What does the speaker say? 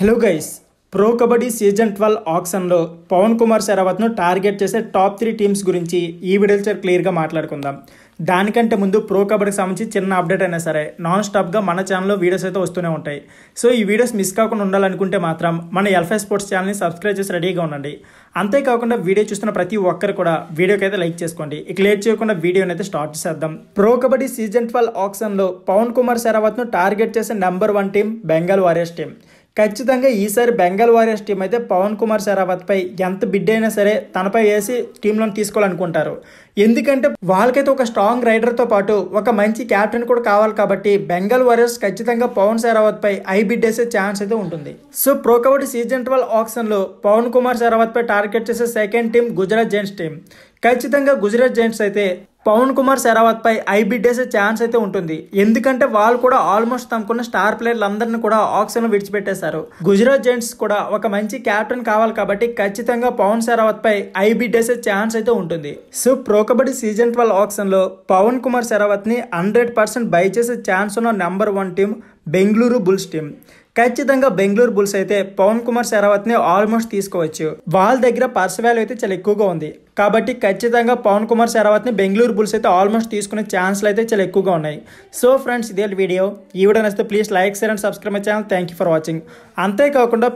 Hello guys, pro Kabaddi season 12 ఆక్షన్లో పవన్ కుమార్ శరావత్ను target చేసే టాప్ 3 టీమ్స్ గురించి ఈ వీడియోలో చాలా క్లియర్గా మాట్లాడుకుందాం. దానికంటే ముందు ప్రో కబడ్డీకి సంబంధించి చిన్న అప్డేట్ అయినా సరే నాన్ స్టాప్గా మన ఛానల్లో వీడియోస్ అయితే వస్తూనే ఉంటాయి. సో ఈ వీడియోస్ మిస్ కాకుండా ఉండాలనుకుంటే మాత్రం మన ఎల్ఫై స్పోర్ట్స్ ఛానల్ని సబ్స్క్రైబ్ చేసి రెడీగా ఉండండి. అంతేకాకుండా వీడియో చూస్తున్న ప్రతి ఒక్కరు కూడా వీడియోకి అయితే లైక్ చేసుకోండి. ఇక లేట్ చేయకుండా వీడియోని అయితే స్టార్ట్ చేద్దాం. ప్రో కబడ్డీ సీజన్ 12 ఆక్షన్లో పవన్ కుమార్ శరావత్ను టార్గెట్ చేసే number 1 team Bengal Warriors team. ఖచ్చితంగా ఈసారి బెంగాల్ వారియర్స్ టీం అయితే పవన్ కుమార్ శరావత్పై ఎంత బిడ్ అయినా సరే తనపై వేసి టీంలోని తీసుకోవాలనుకుంటారు. ఎందుకంటే వాళ్ళకైతే ఒక స్ట్రాంగ్ రైడర్తో పాటు ఒక మంచి క్యాప్టెన్ కూడా కావాలి కాబట్టి బెంగాల్ వారియర్స్ ఖచ్చితంగా పవన్ శరావత్పై ఐ బిడ్ వేసే ఛాన్స్ అయితే ఉంటుంది. సో ప్రో కబడ్డీ సీజన్ 12 ఆక్షన్లో పవన్ కుమార్ శరావత్పై టార్గెట్ చేసే second team Gujarat Giants team. ఖచ్చితంగా గుజరాత్ జైంట్స్ అయితే పవన్ కుమార్ శరావత్ పై ఐ బిడ్ వేసే ఛాన్స్ అయితే ఉంటుంది. ఎందుకంటే వాళ్ళు కూడా ఆల్మోస్ట్ తమకున్న స్టార్ ప్లేయర్లు అందరినీ కూడా ఆక్షన్ లో విడిచిపెట్టేశారు. గుజరాత్ జైంట్స్ కూడా ఒక మంచి క్యాప్టెన్ కావాలి కాబట్టి ఖచ్చితంగా పవన్ శరావత్ పై ఐ బిడ్ వేసే ఛాన్స్ అయితే ఉంటుంది. So pro Kabaddi season 12 auction లో పవన్ కుమార్ శరావత్ ని 100% బై చేసే ఛాన్స్ ఉన్న number 1 team Bengaluru bulls team. ఖచ్చితంగా బెంగళూరు బుల్స్ అయితే పవన్ కుమార్ శరావత్ని ఆల్మోస్ట్ తీసుకోవచ్చు. వాళ్ళ దగ్గర పర్స్ వాల్యూ అయితే చాలా ఎక్కువగా ఉంది కాబట్టి ఖచ్చితంగా పవన్ కుమార్ శరావత్ని బెంగళూరు బుల్స్ అయితే ఆల్మోస్ట్ తీసుకునే ఛాన్స్లు అయితే చాలా ఎక్కువగా ఉన్నాయి. సో ఫ్రెండ్స్, ఇదే వీడియో. ఈ వీడియో నచ్చితే please like, share and subscribe my channel. Thank you for watching. అంతేకాకుండా